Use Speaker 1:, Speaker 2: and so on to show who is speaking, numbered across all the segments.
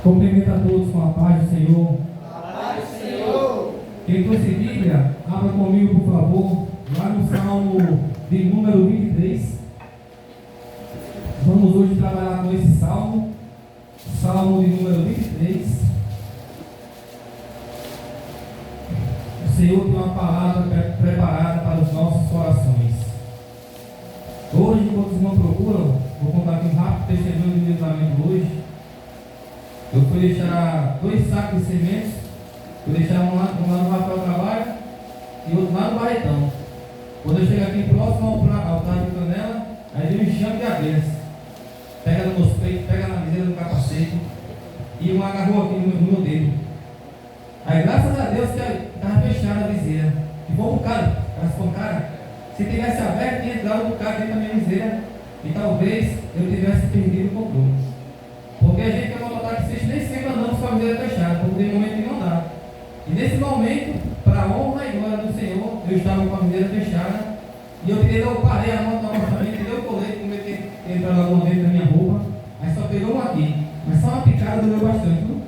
Speaker 1: Cumprimento a todos com a paz do Senhor.
Speaker 2: A paz do Senhor.
Speaker 1: Quem trouxe Bíblia, abra comigo, por favor, lá no Salmo de número 23. Vamos hoje trabalhar com esse Salmo. Salmo de número 23. O Senhor tem uma palavra preparada para os nossos corações. Hoje, enquanto os irmãos procuram, vou contar aqui um rápido testemunho do meu casamento hoje. Eu fui deixar 2 sacos de sementes. Fui deixar um lá no Rafael Trabalho e outro lá no Barretão. Quando eu chego aqui próximo ao altar de Canela, aí vem um enxame de abelhas. Pega no nosso peito, pega na viseira do capacete e um agarrou aqui no meu dedo. Aí graças a Deus que estava fechada a viseira. E foi um cara, se tivesse aberto, tinha entrado um cara dentro da minha viseira e talvez eu tivesse perdido o controle. Porque a gente é mototaxista, nem sempre andamos com a viseira fechada, porque tem momento que não dá. E nesse momento, para a honra e glória do Senhor, eu estava com a viseira fechada e eu parei a moto novamente, tirei o colete, como ele entrando alguma dentro da minha roupa, mas só pegou um aqui. Mas só uma picada doeu bastante, viu?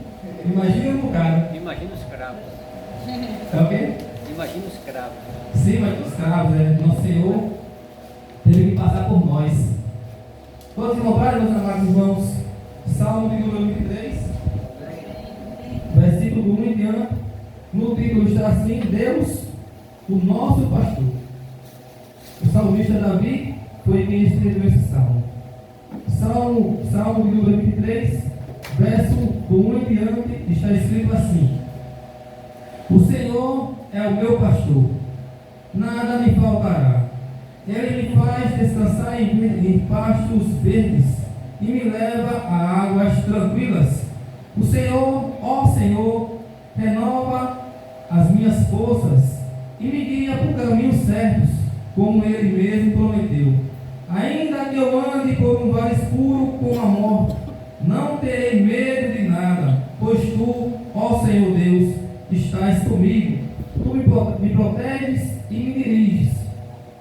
Speaker 1: Imagina um bocado.
Speaker 3: Imagina os cravos.
Speaker 1: É o quê?
Speaker 3: Imagina os cravos.
Speaker 1: Sim, mas os cravos, nosso Senhor teve que passar por nós. Todos compraram, meus amados irmãos? Salmo de número 23, versículo 1 em diante. No título está assim: Deus, o nosso pastor. O salmista Davi foi quem escreveu esse salmo. Salmo de número 23, verso do 1 em diante, está escrito assim: O Senhor é o meu pastor, nada me faltará. Ele me faz descansar em pastos verdes e me leva a águas tranquilas. O Senhor, ó Senhor, renova as minhas forças e me guia por caminhos certos, como Ele mesmo prometeu. Ainda que eu ande por um vale escuro com a morte, não terei medo de nada, pois Tu, ó Senhor Deus, estás comigo. Tu me proteges e me diriges.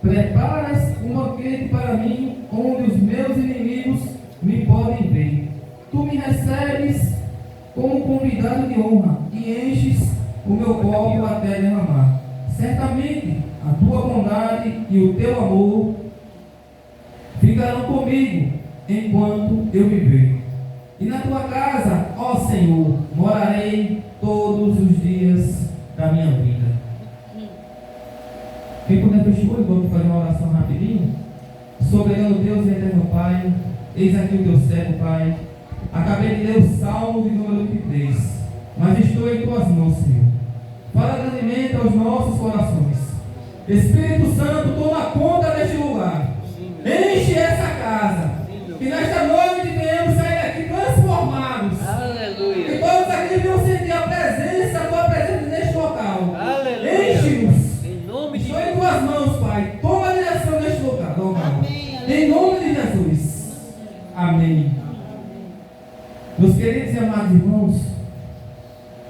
Speaker 1: Preparas um banquete para mim, onde os meus inimigos me podem ver. Tu me recebes como convidado de honra e enches o meu copo até derramar. Certamente a tua bondade e o teu amor ficarão comigo enquanto eu viver. E na tua casa, ó Senhor, morarei todos os dias da minha vida. Quem puder fechar o olho, vamos fazer uma oração rapidinho. Soberano Deus e eterno Pai, eis aqui o teu servo, Pai. Acabei de ler o Salmo de número 23, mas estou em tuas mãos, Senhor. Fala grandemente aos nossos corações. Espírito Santo, toma conta deste lugar. Enche essa casa. Que nesta noite venhamos sair aqui transformados.
Speaker 3: Aleluia.
Speaker 1: Que todos aqui venham sentir a tua presença neste local.
Speaker 3: Aleluia.
Speaker 1: Enche-nos.
Speaker 3: Em nome de
Speaker 1: Estou em tuas mãos, Pai. Toma a direção neste lugar. Em nome de Jesus. Amém. Meus queridos e amados irmãos,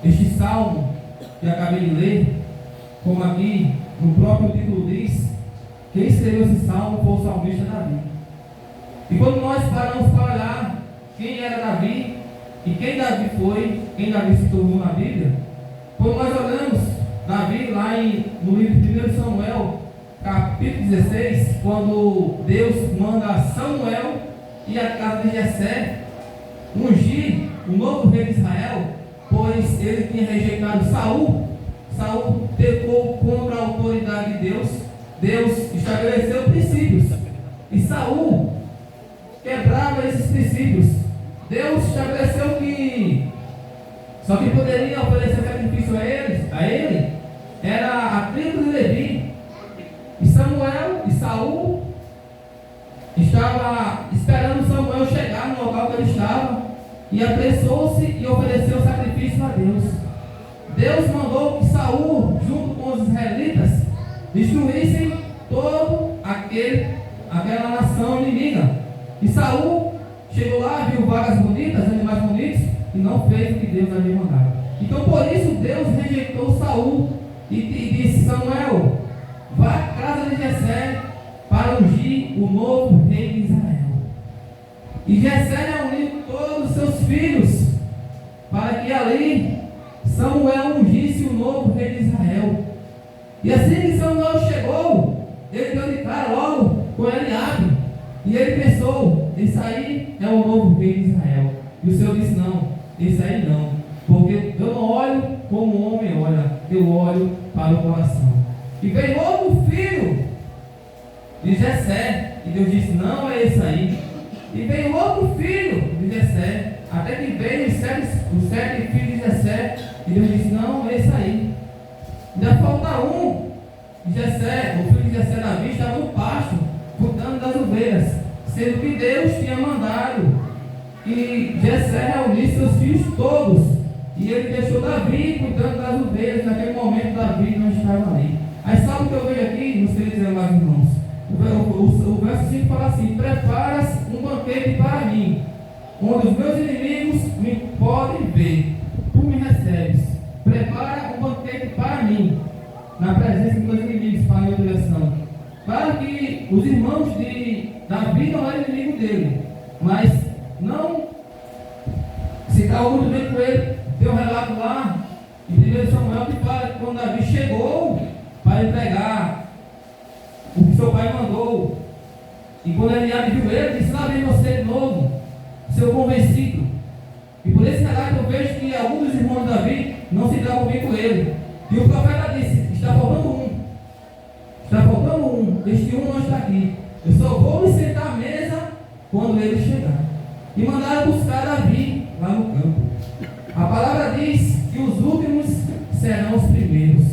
Speaker 1: este salmo que acabei de ler, como aqui no próprio título diz, quem escreveu esse salmo foi o salmista Davi. E quando nós paramos para olhar quem era Davi e quem Davi foi, quem Davi se tornou na Bíblia, quando nós olhamos Davi lá no livro de 1 Samuel, capítulo 16, quando Deus manda Samuel e a casa de Jessé ungir o novo rei de Israel, pois ele tinha rejeitado Saul. Saul pecou contra a autoridade de Deus. Deus estabeleceu princípios e Saul quebrava esses princípios. Deus estabeleceu que só que poderia oferecer sacrifício a ele era a tribo de Levi. E Saul estava esperando Samuel chegar no local que ele estava e apressou-se e ofereceu sacrifício a Deus. Deus mandou que Saul, junto com os israelitas, destruíssem todo aquela nação inimiga. E Saul chegou lá, viu vagas bonitas, animais bonitos, e não fez o que Deus havia mandado. Então por isso Deus rejeitou Saul e disse: Samuel, vá à casa de Jessé para ungir o novo rei de Israel. E Jessé reuniu todos os seus filhos para que ali Samuel ungisse o novo rei de Israel. E assim que Samuel chegou, ele deu de cara logo com Eliabe. E ele pensou, esse aí é o novo rei de Israel. E o Senhor disse, não, esse aí não. Porque eu não olho como o homem olha, eu olho para o coração. E veio outro filho de Jessé, e Deus disse, não é esse aí. E veio outro filho de Jessé, até que veio os sete filhos de Jessé, e Deus disse, não é esse aí. Ainda falta um. Jessé, o filho de Jessé, Davi, estava no pasto, cuidando das ovelhas, sendo que Deus tinha mandado que Jessé reunisse seus filhos todos. E ele deixou Davi cuidando das ovelhas. Naquele momento Davi não estava ali. Aí sabe o que eu vejo aqui, nos queridos amados irmãos? O verso 5 fala assim: preparas um banquete para mim, onde os meus inimigos me podem ver. Tu me recebes. Prepara um banquete para mim, na presença dos meus inimigos, para a minha direção. Para que os irmãos de Davi não eram inimigos dele, mas não se dava muito bem com ele. Tem um relato lá em 1 Samuel que fala que quando Davi chegou para entregar o que seu pai mandou, e quando Eliabe viu ele, disse: lá vem você de novo, seu convencido. E por esse relato eu vejo que alguns dos irmãos de Davi não se davam bem com ele. E o profeta disse: está faltando um. Está faltando um. Este um não está aqui. Eu só vou me sentar à mesa quando ele chegar. E mandaram buscar Davi lá no campo. A palavra diz que os últimos serão os primeiros.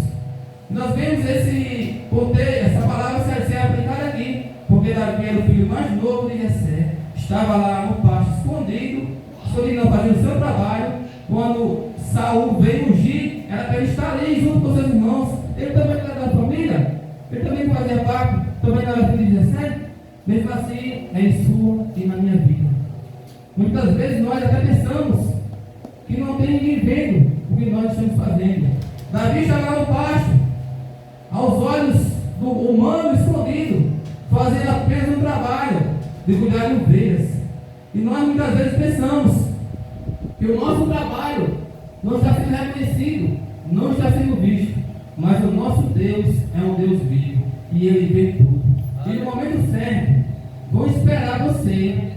Speaker 1: Nós vemos esse poder, essa palavra ser aplicada aqui, porque Davi era o filho mais novo de Jessé. Estava lá no pasto escondido não fazendo o seu trabalho. Quando Saul veio ungir, era para ele estar ali junto com seus irmãos. Ele também era da família, ele também fazia parte, também era filho de Jessé. Mesmo assim, é em sua e na minha vida. Muitas vezes nós até pensamos que não tem ninguém vendo o que nós estamos fazendo. Davi estava lá no pasto, aos olhos do humano escondido, fazendo apenas um trabalho de cuidar de ovelhas. E nós muitas vezes pensamos que o nosso trabalho não está sendo reconhecido, não está sendo visto, mas o nosso Deus é um Deus vivo e Ele vê tudo. E no momento certo, vão esperar você,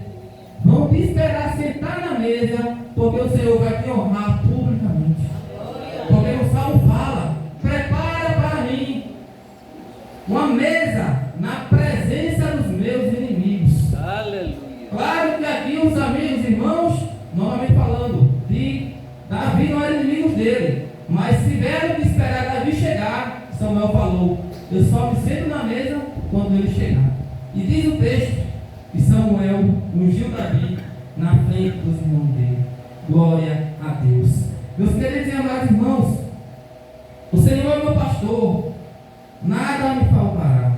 Speaker 1: vão te esperar sentar na mesa, porque o Senhor vai te honrar publicamente. Porque o Salmo fala: prepara para mim uma mesa na presença dos meus inimigos.
Speaker 3: Aleluia.
Speaker 1: Claro que aqui os amigos, irmãos, novamente falando, de Davi não eram inimigos dele, mas tiveram que esperar Davi chegar. Samuel falou: eu só me sento na mesa quando ele chegar. E diz o texto que Samuel ungiu Davi na frente dos irmãos dele. Glória a Deus. Meus queridos e amados irmãos, o Senhor é meu pastor, nada me faltará.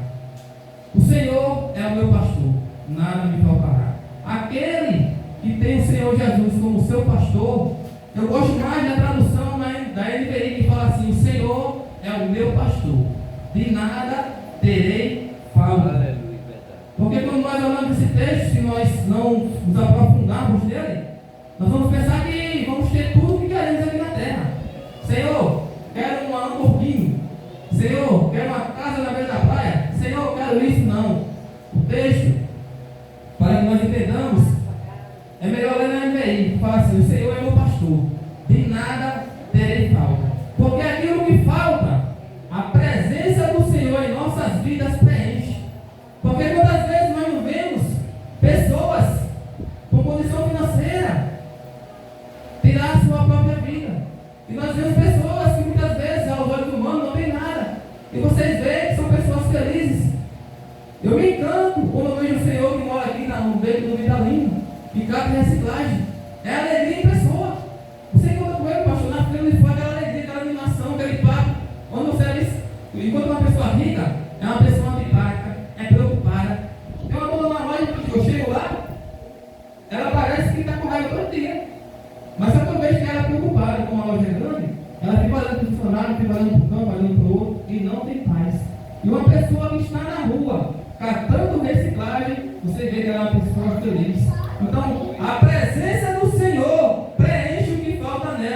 Speaker 1: O Senhor é o meu pastor, nada me faltará. Aquele que tem o Senhor Jesus como seu pastor, eu gosto mais da tradução da NVI, que fala assim: o Senhor é o meu pastor, de nada terei falta.
Speaker 3: Aleluia.
Speaker 1: Porque quando nós olhamos esse texto, se nós não nos aprofundarmos nele, nós vamos pensar que vamos ter tudo o que queremos aqui na terra. Senhor, quero uma Lamborghini. Senhor, quero uma casa na beira da praia. Senhor, quero isso. Não. O texto, para que nós entendamos, é melhor ler na NVI. Fala assim: o Senhor é meu pastor, de nada terei falta. Porque aquilo que falta, a presença do Senhor em nossas vidas preenche. Porque quantas vezes nós não vemos pessoas com condição financeira tirar a sua própria vida, e nós vemos pessoas que muitas vezes aos olhos humanos não tem nada, e vocês veem que são pessoas felizes. Eu me encanto quando eu vejo o Senhor que mora aqui no meio do Vitalino, que cata em reciclagem. É alegria em pessoa. Você encontra com ele, pastor, na frente de fora, aquela alegria, aquela animação, aquele papo. Quando você diz, enquanto uma pessoa rica é uma pessoa antipática, é preocupada. Tem uma dona na loja que eu chego lá, ela parece que está com raiva todo dia. Mas só que eu vejo que ela é preocupada com uma loja grande, ela fica olhando para o funcionário, fica olhando para o campo, olhando para o outro, e não tem paz. E uma pessoa que está na rua, catando reciclagem, você vê que ela é uma pessoa feliz. Então, a presença do Senhor preenche o que falta nela.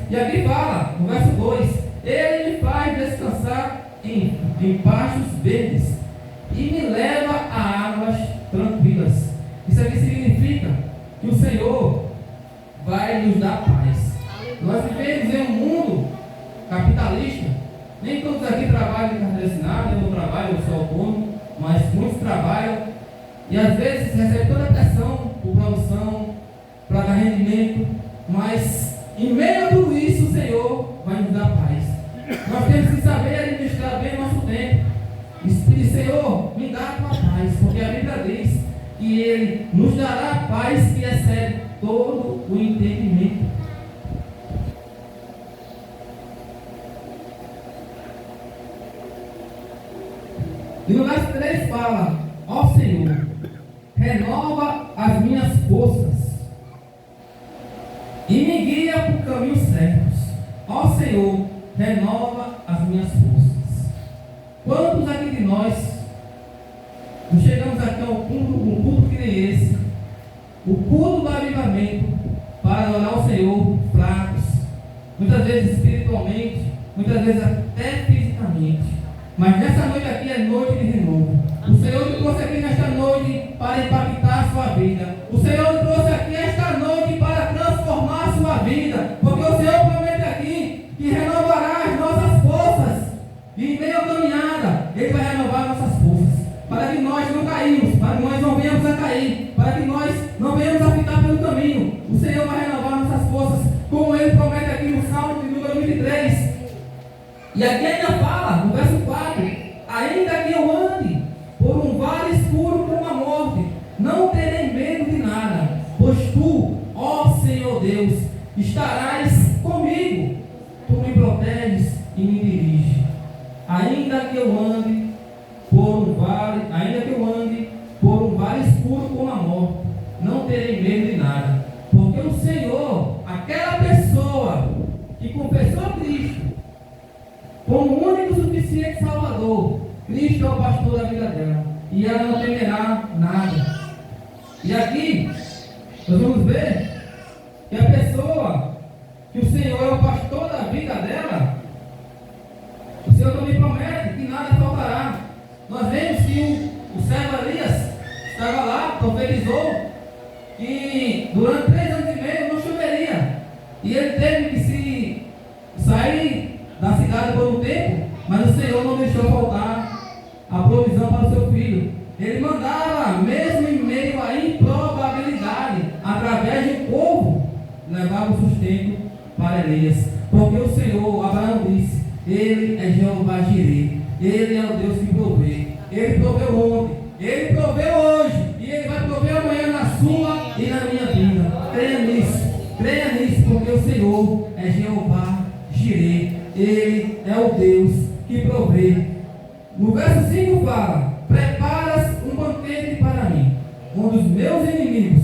Speaker 1: E aqui fala, no verso 2: Ele me faz descansar em pastos verdes e me leva a águas tranquilas. Isso aqui significa que o Senhor vai nos dar paz. Nós vivemos em um mundo capitalista. Nem todos aqui trabalham de carteira assinada, eu não trabalho, eu sou autônomo, mas muitos trabalham e às vezes recebem toda a pressão por produção, para dar rendimento, mas em meio a tudo isso o Senhor vai nos dar paz. Nós temos que saber administrar bem o nosso tempo e pedir: Senhor, me dá a tua paz, porque a Bíblia diz que Ele nos dará a paz que excede todo o entendimento. E no verso 3 fala: ó Senhor, renova as minhas forças e me guia por caminhos certos. Ó Senhor, renova as minhas forças. Quantos aqui de nós chegamos aqui ao um culto que nem esse, o culto do avivamento, para adorar o Senhor fracos, muitas vezes espiritualmente, muitas vezes até fisicamente? Mas nessa noite aqui é noite de renovo. O Senhor te trouxe aqui nesta noite para impactar a sua vida. O Senhor te trouxe aqui esta noite para transformar a sua vida. Porque o Senhor promete aqui que renovará as nossas forças. E em meio à caminhada, Ele vai renovar nossas forças. Para que nós não caímos, para que nós não venhamos a cair, para que nós não venhamos a ficar pelo caminho. O Senhor vai renovar nossas forças, como Ele promete aqui no Salmo de número 23. E aqui ainda fala, no verso 4: ainda que eu ande por um vale escuro como a morte, não terei medo de nada, pois tu, ó Senhor Deus, estarás comigo. Tu me proteges e me diriges. Ainda que eu ande por um vale escuro como a morte, não terei medo de nada, porque o Senhor, aquela pessoa que confessou a Cristo como o único e suficiente Salvador, Cristo é o pastor da vida dela, e ela não temerá nada. E aqui nós vamos ver que a pessoa que o Senhor é o pastor da vida dela, o Senhor também promete que nada faltará. Nós vemos que o servo Elias estava lá, profetizou que durante 3 anos e meio não choveria, e ele teve que se sair da cidade por um tempo, mas o Senhor não deixou faltar a provisão para o seu filho. Ele mandava, mesmo em meio à improbabilidade, através de um povo, levar o sustento para Elias. Porque o Senhor, Abraão disse, Ele é Jeová Jireh, Ele é o Deus que provê. Ele proveu ontem, Ele proveu hoje, e Ele vai prover amanhã na sua e na minha vida. Creia nisso, porque o Senhor é Jeová Jireh, Ele é o Deus que provê. No verso 5 fala: preparas um banquete para mim, onde os meus inimigos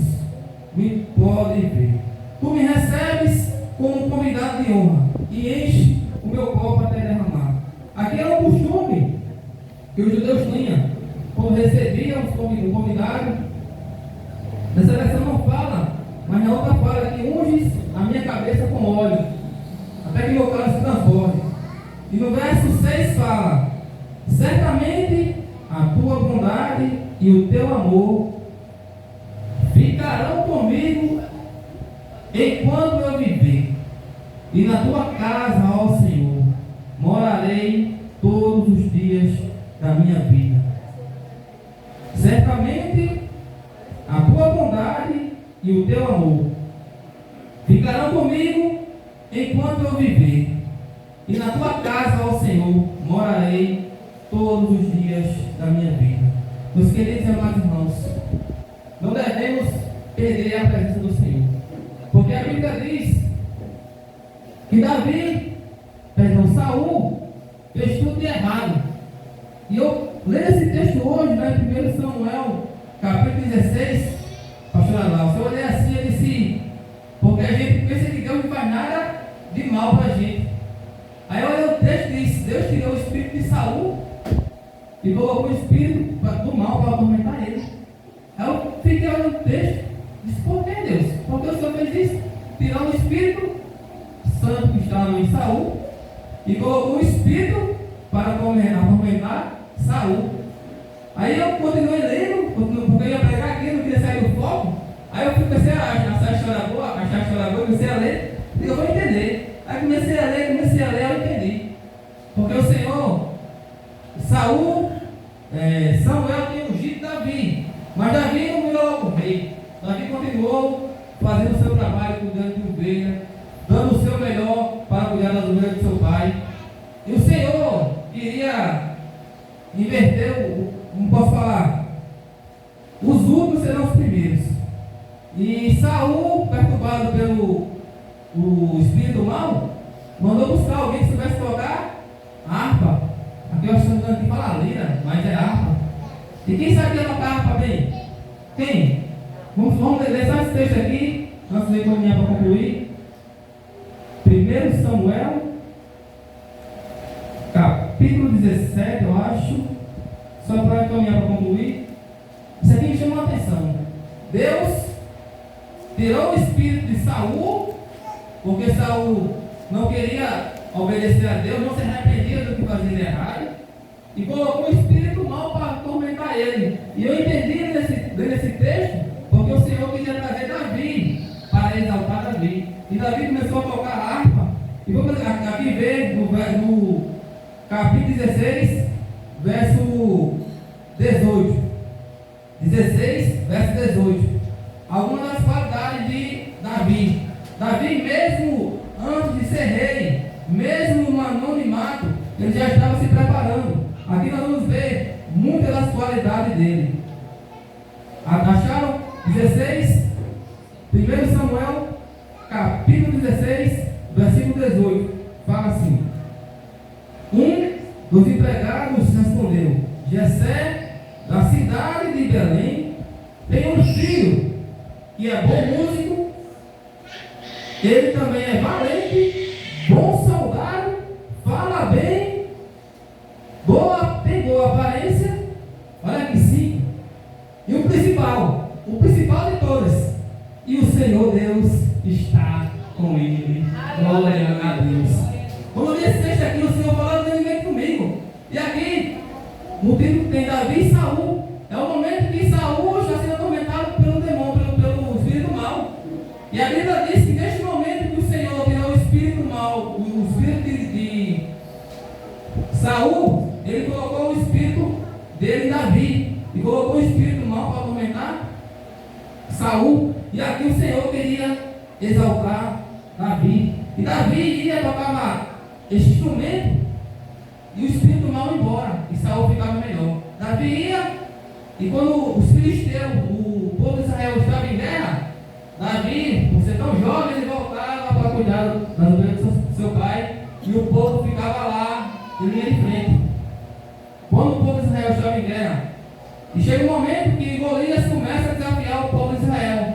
Speaker 1: me podem ver. Tu me recebes como um convidado de honra e enche o meu copo até derramar. Aqui é um costume que os judeus tinham quando recebiam o convidado. Nessa versão não fala, mas na outra fala que unges a minha cabeça com óleo, até que meu cálice se transborde. E no verso 6 fala: certamente a tua bondade e o teu amor ficarão comigo enquanto eu viver, e na tua casa, ó Senhor, morarei todos os dias da minha vida. Certamente a tua bondade e o teu amor ficarão comigo enquanto eu viver, e na tua casa, ó Senhor, morarei todos os dias da minha vida. Meus queridos e amados irmãos, não devemos perder a presença do Senhor, porque a Bíblia diz que Saul fez tudo de errado. E eu leio esse texto hoje, em 1 Samuel, capítulo 16, pastor Adalto. Eu olhei assim e disse, porque a gente pensa que Deus não faz nada de mal para a gente. Aí eu olhei o texto e disse, Deus tirou o espírito de Saul e colocou o espírito do mal para atormentar ele. Aí eu fiquei olhando o texto e disse, por que Deus? Porque o Senhor fez isso? Tirou o espírito santo que estava em Saul e colocou um espírito para atormentar Saul. Aí eu continuei lendo, porque eu ia pregar aqui, não queria sair do foco. Aí eu comecei a achar a história boa, comecei a ler, e eu vou entender. Aí comecei a ler, eu entendi. Porque o Senhor, Samuel tinha ungido Davi, mas Davi não virou logo rei. Davi continuou fazendo o seu trabalho, cuidando de ovelha, dando o seu melhor para cuidar das ovelhas do seu pai. E o Senhor queria inverter, não posso falar, os últimos serão os primeiros. E Saul, perturbado pelo espírito mal, mandou buscar alguém que soubesse tocar harpa. Aqui eu estou dando que fala lira, mas é harpa. E quem sabia tocar harpa bem? Quem? Vamos ler só esse texto aqui, antes de caminhar para concluir. 1 Samuel, capítulo 17, eu acho, só para caminhar para concluir. Isso aqui me chamou a atenção. Deus tirou o espírito de Saul, porque Saul não queria obedecer a Deus, não se arrependia do que fazia errado, e colocou o espírito mal para atormentar ele. E eu entendi nesse texto, porque o Senhor queria trazer Davi para exaltar Davi. E Davi começou a tocar harpa. E vamos aqui ver no capítulo 16, verso 18. 16, verso 18. Algumas das qualidades de Davi. Davi, mesmo antes de ser rei, mesmo no anonimato, ele já estava se preparando. Aqui nós vamos ver muitas das qualidades dele. Acharam? 16, 1 Samuel, capítulo 16, versículo 18. Fala assim: um dos empregados respondeu: Jessé, da cidade de Belém, tem um filho que é bom músico, ele também é valente, bom soldado, fala bem, tem boa aparência. Olha aqui, sim. E o principal de todas, e o Senhor Deus está com ele. Glória a Deus. Quando eu li esse texto aqui, o Senhor falando dele comigo. E aqui, no título tem Davi e Saul. É o momento que Saul está sendo atormentado pelo demônio, pelo espírito mal. E a Bíblia diz que neste momento que o Senhor tirou o espírito mal, o espírito de Saul, ele colocou o espírito dele em Davi. E colocou o espírito mal para atormentar Saul. E aqui o Senhor queria exaltar Davi. E Davi ia tocar esse instrumento e o espírito mal ia embora. E Saul ficava melhor. Davi ia, e quando os filisteus, o povo de Israel estava em guerra, Davi, por ser tão jovem, ele voltava para cuidar das ovelhas do seu pai. E o povo ficava lá em linha de frente. Quando o povo de Israel estava em guerra, e chega um momento que Golias começa a desafiar o povo de Israel.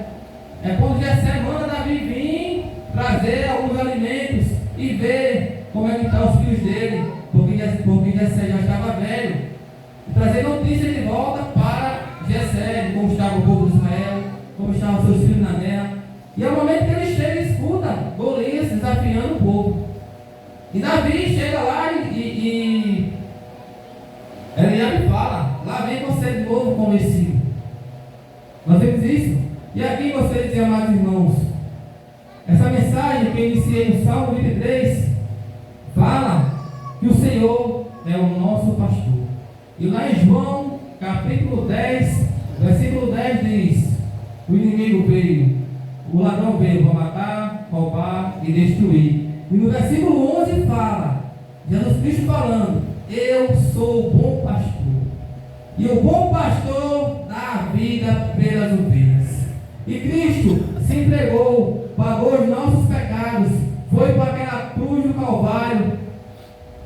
Speaker 1: É quando Jessé manda Davi vir trazer alguns alimentos e ver como é que estão os filhos dele, porque Jessé já estava velho. E trazer notícias de volta para Jessé, de como estava o povo de Israel, como estavam seus filhos na guerra. E é o momento que ele chega e escuta Golias desafiando o povo. E Davi chega lá e Eliabe fala: lá vem você de novo convencido. Nós vemos isso. E aqui gostaria de dizer, amados irmãos, essa mensagem que eu iniciei no Salmo 23 fala que o Senhor é o nosso pastor. E lá em João capítulo 10, versículo 10 diz: o inimigo veio, o ladrão veio para matar, roubar e destruir. E no versículo 11 fala, Jesus Cristo falando: eu sou o bom pastor, e o bom pastor dá a vida pelas ovelhas. E Cristo se entregou, pagou os nossos pecados, foi para aquela cruz do Calvário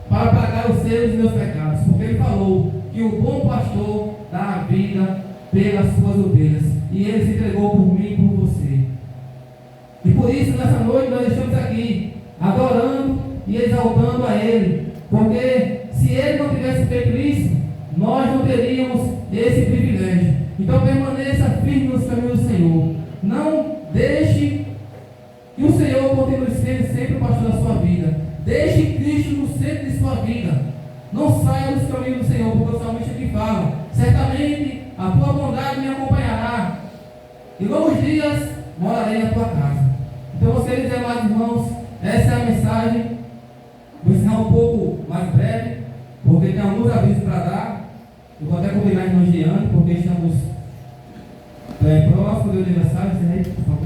Speaker 1: para pagar os seus e meus pecados, porque Ele falou que o bom pastor dá a vida pelas suas ovelhas, e Ele se entregou por mim e por você. E por isso nessa noite nós estamos aqui adorando e exaltando a Ele, porque se Ele não tivesse feito isso, nós não teríamos esse privilégio. Então permaneça firme nos caminhos do Senhor. Não deixe que o Senhor continue sendo sempre o pastor da sua caminho do Senhor, porque o salmista aqui fala: certamente a tua bondade me acompanhará, e longos dias morarei na tua casa. Então, você dizer, amados irmãos, essa é a mensagem. Vou ensinar um pouco mais breve, porque tem alguns avisos para dar. Eu vou até combinar irmãos diante, porque estamos próximo do aniversário, por favor.